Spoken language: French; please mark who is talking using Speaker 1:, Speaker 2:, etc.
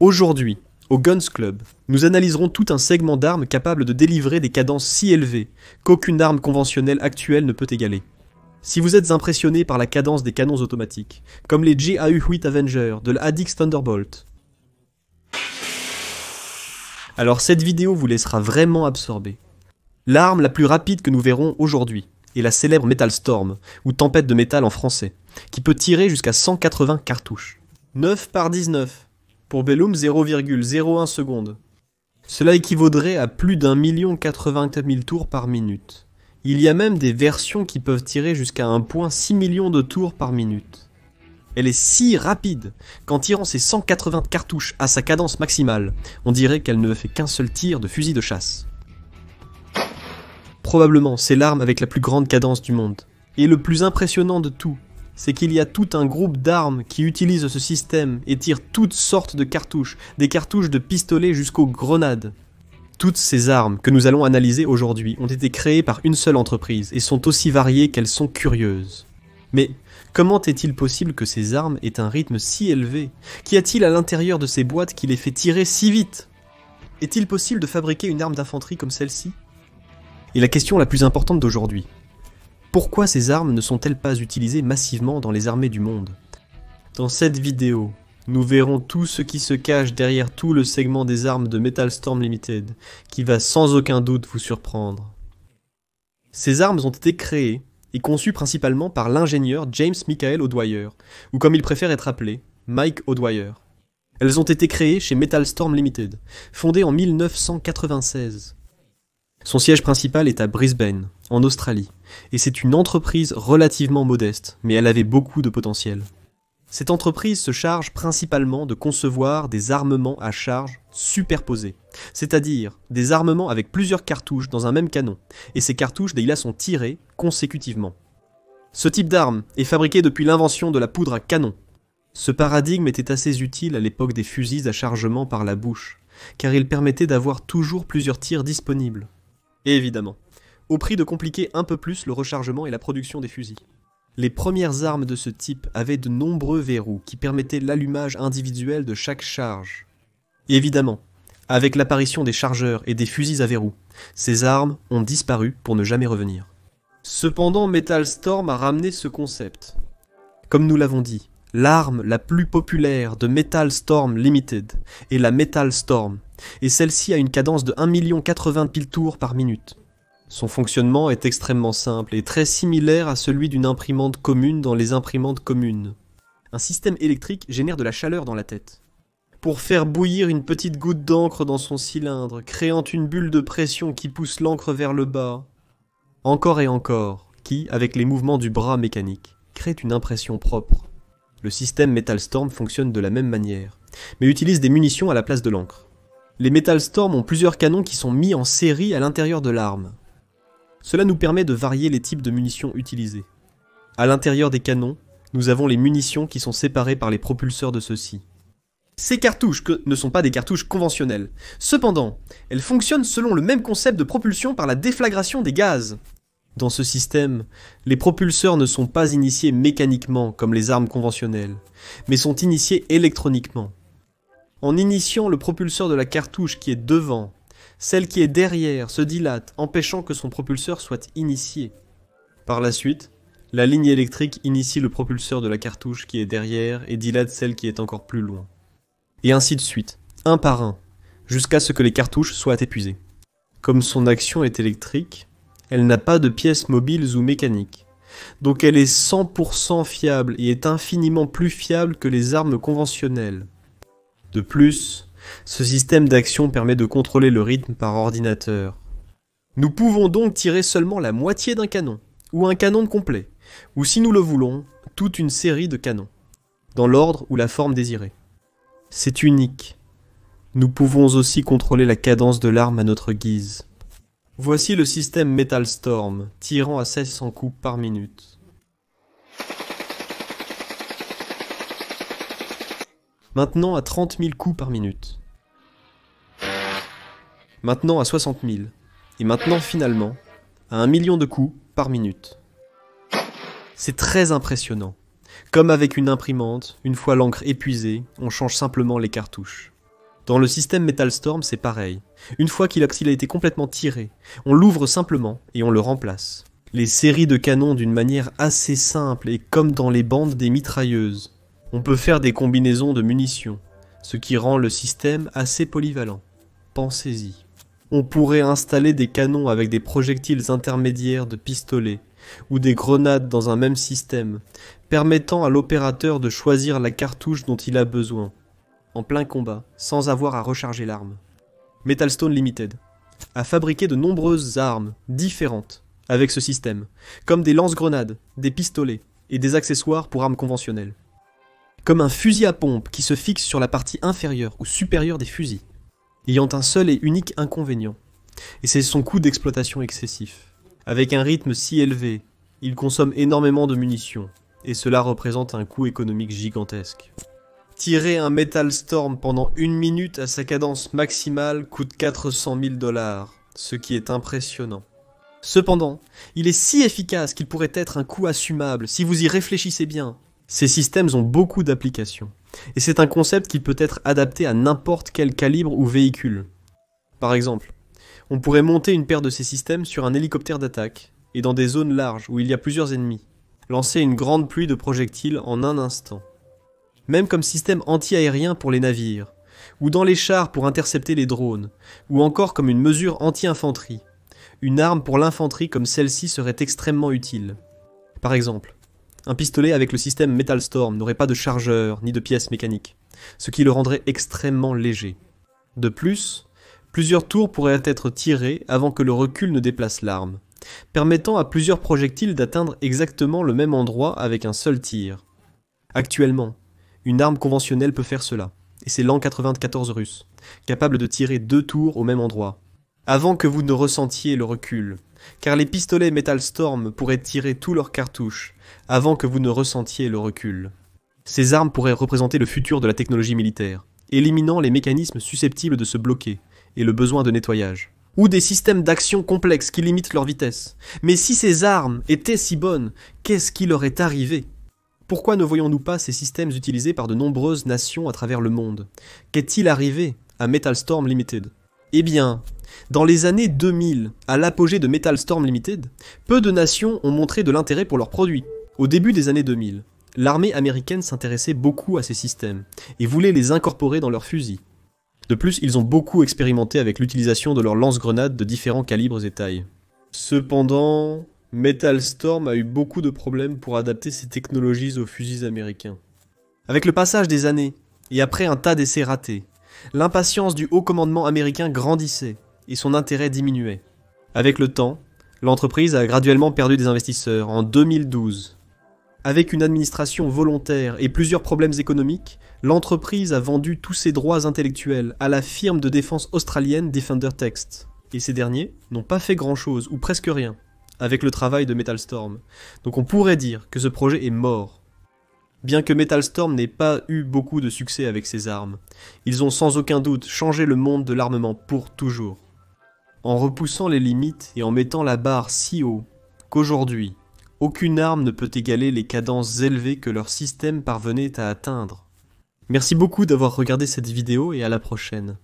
Speaker 1: Aujourd'hui, au Guns Club, nous analyserons tout un segment d'armes capable de délivrer des cadences si élevées qu'aucune arme conventionnelle actuelle ne peut égaler. Si vous êtes impressionné par la cadence des canons automatiques, comme les JAU-8 Avenger de la Addix Thunderbolt, alors cette vidéo vous laissera vraiment absorber. L'arme la plus rapide que nous verrons aujourd'hui est la célèbre Metal Storm, ou tempête de métal en français, qui peut tirer jusqu'à 180 cartouches. 9 par 19, pour Bellum 0,01 secondes. Cela équivaudrait à plus d'1 084 000 tours par minute. Il y a même des versions qui peuvent tirer jusqu'à 1,6 million de tours par minute. Elle est si rapide qu'en tirant ses 180 cartouches à sa cadence maximale, on dirait qu'elle ne fait qu'un seul tir de fusil de chasse. Probablement, c'est l'arme avec la plus grande cadence du monde. Et le plus impressionnant de tout, c'est qu'il y a tout un groupe d'armes qui utilisent ce système et tirent toutes sortes de cartouches, des cartouches de pistolet jusqu'aux grenades. Toutes ces armes que nous allons analyser aujourd'hui ont été créées par une seule entreprise et sont aussi variées qu'elles sont curieuses. Mais comment est-il possible que ces armes aient un rythme si élevé? Qu'y a-t-il à l'intérieur de ces boîtes qui les fait tirer si vite? Est-il possible de fabriquer une arme d'infanterie comme celle-ci? Et la question la plus importante d'aujourd'hui: pourquoi ces armes ne sont-elles pas utilisées massivement dans les armées du monde? Dans cette vidéo, nous verrons tout ce qui se cache derrière tout le segment des armes de Metal Storm Limited, qui va sans aucun doute vous surprendre. Ces armes ont été créées et conçues principalement par l'ingénieur James Michael O'Dwyer, ou comme il préfère être appelé, Mike O'Dwyer. Elles ont été créées chez Metal Storm Limited, fondée en 1996. Son siège principal est à Brisbane, en Australie, et c'est une entreprise relativement modeste, mais elle avait beaucoup de potentiel. Cette entreprise se charge principalement de concevoir des armements à charge superposés, c'est-à-dire des armements avec plusieurs cartouches dans un même canon, et ces cartouches sont tirées consécutivement. Ce type d'arme est fabriqué depuis l'invention de la poudre à canon. Ce paradigme était assez utile à l'époque des fusils à chargement par la bouche, car il permettait d'avoir toujours plusieurs tirs disponibles. Et évidemment, au prix de compliquer un peu plus le rechargement et la production des fusils. Les premières armes de ce type avaient de nombreux verrous qui permettaient l'allumage individuel de chaque charge. Et évidemment, avec l'apparition des chargeurs et des fusils à verrous, ces armes ont disparu pour ne jamais revenir. Cependant, Metal Storm a ramené ce concept. Comme nous l'avons dit, l'arme la plus populaire de Metal Storm Limited est la Metal Storm, et celle-ci a une cadence de 1 080 000 tours par minute. Son fonctionnement est extrêmement simple et très similaire à celui d'une imprimante commune dans les imprimantes communes. Un système électrique génère de la chaleur dans la tête, pour faire bouillir une petite goutte d'encre dans son cylindre, créant une bulle de pression qui pousse l'encre vers le bas. Encore et encore, qui, avec les mouvements du bras mécanique, crée une impression propre. Le système Metal Storm fonctionne de la même manière, mais utilise des munitions à la place de l'encre. Les Metal Storm ont plusieurs canons qui sont mis en série à l'intérieur de l'arme. Cela nous permet de varier les types de munitions utilisées. À l'intérieur des canons, nous avons les munitions qui sont séparées par les propulseurs de ceux-ci. Ces cartouches ne sont pas des cartouches conventionnelles. Cependant, elles fonctionnent selon le même concept de propulsion par la déflagration des gaz. Dans ce système, les propulseurs ne sont pas initiés mécaniquement comme les armes conventionnelles, mais sont initiés électroniquement. En initiant le propulseur de la cartouche qui est devant, celle qui est derrière se dilate, empêchant que son propulseur soit initié. Par la suite, la ligne électrique initie le propulseur de la cartouche qui est derrière et dilate celle qui est encore plus loin. Et ainsi de suite, un par un, jusqu'à ce que les cartouches soient épuisées. Comme son action est électrique, elle n'a pas de pièces mobiles ou mécaniques. Donc elle est 100% fiable et est infiniment plus fiable que les armes conventionnelles. De plus, ce système d'action permet de contrôler le rythme par ordinateur. Nous pouvons donc tirer seulement la moitié d'un canon, ou un canon complet, ou si nous le voulons, toute une série de canons, dans l'ordre ou la forme désirée. C'est unique. Nous pouvons aussi contrôler la cadence de l'arme à notre guise. Voici le système Metal Storm, tirant à 1600 coups par minute. Maintenant à 30 000 coups par minute. Maintenant à 60 000. Et maintenant finalement à 1 million de coups par minute. C'est très impressionnant. Comme avec une imprimante, une fois l'encre épuisée, on change simplement les cartouches. Dans le système Metal Storm, c'est pareil. Une fois qu'il a été complètement tiré, on l'ouvre simplement et on le remplace. Les séries de canons d'une manière assez simple et comme dans les bandes des mitrailleuses. On peut faire des combinaisons de munitions, ce qui rend le système assez polyvalent. Pensez-y. On pourrait installer des canons avec des projectiles intermédiaires de pistolets ou des grenades dans un même système, permettant à l'opérateur de choisir la cartouche dont il a besoin, en plein combat, sans avoir à recharger l'arme. Metal Stone Limited a fabriqué de nombreuses armes différentes avec ce système, comme des lance-grenades, des pistolets et des accessoires pour armes conventionnelles. Comme un fusil à pompe qui se fixe sur la partie inférieure ou supérieure des fusils, ayant un seul et unique inconvénient, et c'est son coût d'exploitation excessif. Avec un rythme si élevé, il consomme énormément de munitions, et cela représente un coût économique gigantesque. Tirer un Metal Storm pendant 1 minute à sa cadence maximale coûte 400 000 $, ce qui est impressionnant. Cependant, il est si efficace qu'il pourrait être un coût assumable si vous y réfléchissez bien. Ces systèmes ont beaucoup d'applications, et c'est un concept qui peut être adapté à n'importe quel calibre ou véhicule. Par exemple, on pourrait monter une paire de ces systèmes sur un hélicoptère d'attaque, et dans des zones larges où il y a plusieurs ennemis, lancer une grande pluie de projectiles en un instant. Même comme système anti-aérien pour les navires, ou dans les chars pour intercepter les drones, ou encore comme une mesure anti-infanterie. Une arme pour l'infanterie comme celle-ci serait extrêmement utile. Par exemple, un pistolet avec le système Metal Storm n'aurait pas de chargeur ni de pièces mécaniques, ce qui le rendrait extrêmement léger. De plus, plusieurs tours pourraient être tirés avant que le recul ne déplace l'arme, permettant à plusieurs projectiles d'atteindre exactement le même endroit avec un seul tir. Actuellement, une arme conventionnelle peut faire cela, et c'est l'An-94 russe, capable de tirer 2 tours au même endroit, avant que vous ne ressentiez le recul, car les pistolets Metal Storm pourraient tirer tous leurs cartouches, avant que vous ne ressentiez le recul. Ces armes pourraient représenter le futur de la technologie militaire, éliminant les mécanismes susceptibles de se bloquer, et le besoin de nettoyage. Ou des systèmes d'action complexes qui limitent leur vitesse. Mais si ces armes étaient si bonnes, qu'est-ce qui leur est arrivé ? Pourquoi ne voyons-nous pas ces systèmes utilisés par de nombreuses nations à travers le monde ? Qu'est-il arrivé à Metal Storm Limited ? Eh bien, dans les années 2000, à l'apogée de Metal Storm Limited, peu de nations ont montré de l'intérêt pour leurs produits. Au début des années 2000, l'armée américaine s'intéressait beaucoup à ces systèmes et voulait les incorporer dans leurs fusils. De plus, ils ont beaucoup expérimenté avec l'utilisation de leurs lance-grenades de différents calibres et tailles. Cependant, Metal Storm a eu beaucoup de problèmes pour adapter ses technologies aux fusils américains. Avec le passage des années, et après un tas d'essais ratés, l'impatience du haut commandement américain grandissait, et son intérêt diminuait. Avec le temps, l'entreprise a graduellement perdu des investisseurs en 2012. Avec une administration volontaire et plusieurs problèmes économiques, l'entreprise a vendu tous ses droits intellectuels à la firme de défense australienne Defender Text. Et ces derniers n'ont pas fait grand-chose, ou presque rien, avec le travail de Metal Storm. Donc on pourrait dire que ce projet est mort. Bien que Metal Storm n'ait pas eu beaucoup de succès avec ses armes, ils ont sans aucun doute changé le monde de l'armement pour toujours. En repoussant les limites et en mettant la barre si haut qu'aujourd'hui, aucune arme ne peut égaler les cadences élevées que leur système parvenait à atteindre. Merci beaucoup d'avoir regardé cette vidéo et à la prochaine.